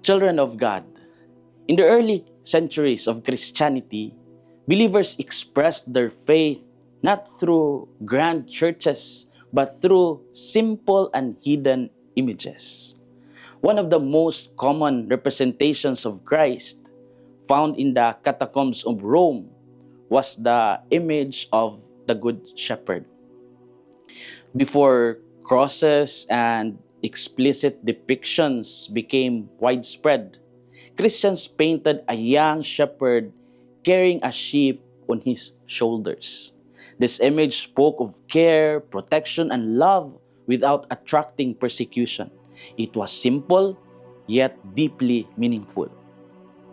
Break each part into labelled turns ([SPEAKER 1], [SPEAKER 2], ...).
[SPEAKER 1] Children of God, in the early centuries of Christianity, believers expressed their faith not through grand churches, but through simple and hidden images. One of the most common representations of Christ found in the catacombs of Rome was the image of the Good Shepherd. Before crosses and explicit depictions became widespread, Christians painted a young shepherd carrying a sheep on his shoulders. This image spoke of care, protection, and love without attracting persecution. It was simple, yet deeply meaningful.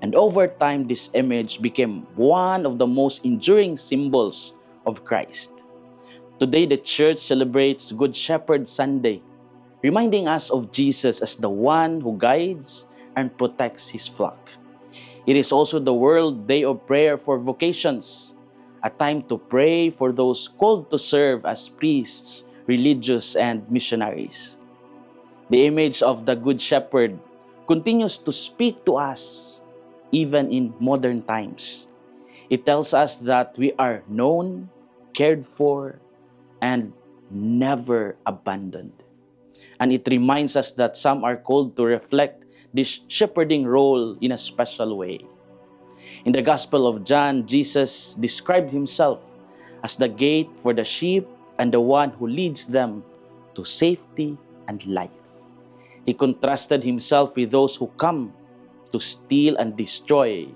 [SPEAKER 1] And over time, this image became one of the most enduring symbols of Christ. Today, the church celebrates Good Shepherd Sunday, reminding us of Jesus as the one who guides and protects his flock. It is also the World Day of Prayer for Vocations, a time to pray for those called to serve as priests, religious, and missionaries. The image of the Good Shepherd continues to speak to us even in modern times. It tells us that we are known, cared for, and never abandoned. And it reminds us that some are called to reflect this shepherding role in a special way. In the Gospel of John, Jesus described himself as the gate for the sheep and the one who leads them to safety and life. He contrasted himself with those who come to steal and destroy,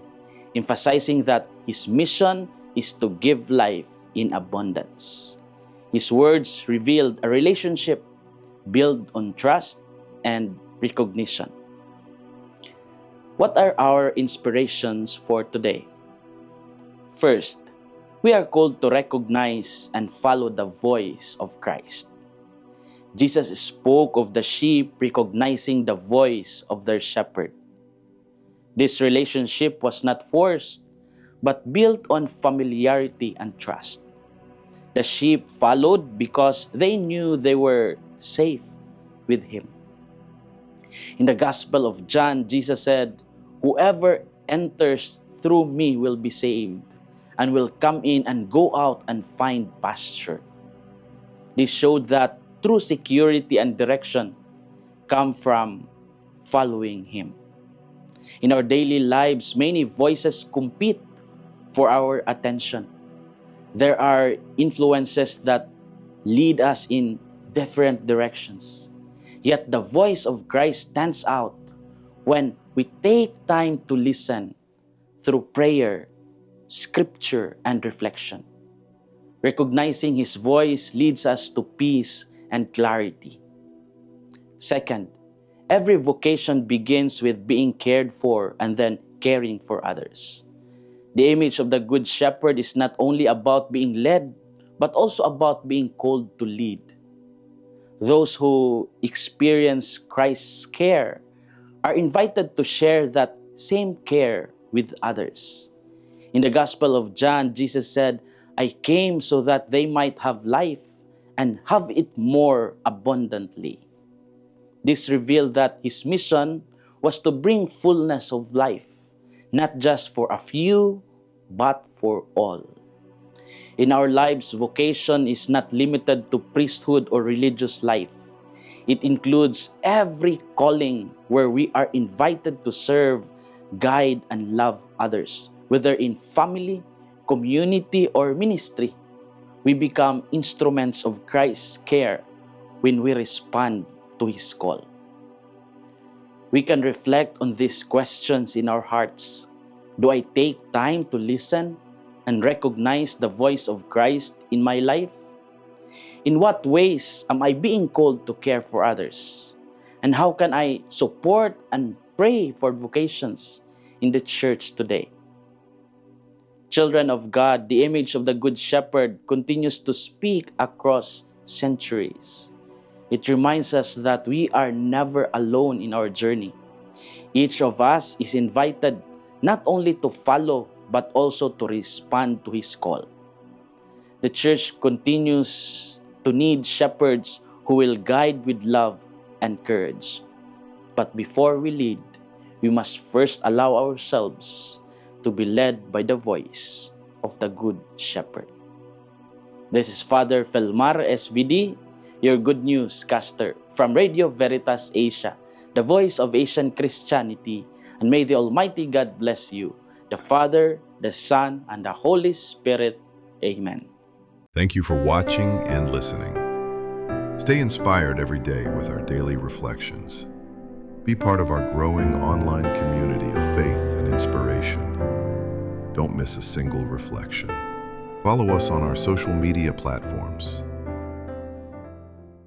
[SPEAKER 1] emphasizing that his mission is to give life in abundance. His words revealed a relationship built on trust and recognition. What are our inspirations for today? First, we are called to recognize and follow the voice of Christ. Jesus spoke of the sheep recognizing the voice of their shepherd. This relationship was not forced, but built on familiarity and trust. The sheep followed because they knew they were safe with him. In the Gospel of John, Jesus said, "Whoever enters through me will be saved, and will come in and go out and find pasture." This showed that true security and direction come from following him. In our daily lives, many voices compete for our attention. There are influences that lead us in different directions. Yet the voice of Christ stands out when we take time to listen through prayer, scripture, and reflection. Recognizing his voice leads us to peace and clarity. Second, every vocation begins with being cared for and then caring for others. The image of the Good Shepherd is not only about being led, but also about being called to lead. Those who experience Christ's care are invited to share that same care with others. In the Gospel of John, Jesus said, "I came so that they might have life and have it more abundantly." This revealed that his mission was to bring fullness of life, not just for a few, but for all. In our lives, vocation is not limited to priesthood or religious life. It includes every calling where we are invited to serve, guide, and love others. Whether in family, community, or ministry, we become instruments of Christ's care when we respond to his call. We can reflect on these questions in our hearts. Do I take time to listen and recognize the voice of Christ in my life? In what ways am I being called to care for others? And how can I support and pray for vocations in the church today? Children of God, the image of the Good Shepherd continues to speak across centuries. It reminds us that we are never alone in our journey. Each of us is invited not only to follow, but also to respond to his call. The church continues to need shepherds who will guide with love and courage. But before we lead, we must first allow ourselves to be led by the voice of the Good Shepherd. This is Father Felmar SVD, your Good News caster from Radio Veritas Asia, the voice of Asian Christianity, and may the Almighty God bless you, the Father, the Son, and the Holy Spirit. Amen.
[SPEAKER 2] Thank you for watching and listening. Stay inspired every day with our daily reflections. Be part of our growing online community of faith and inspiration. Don't miss a single reflection. Follow us on our social media platforms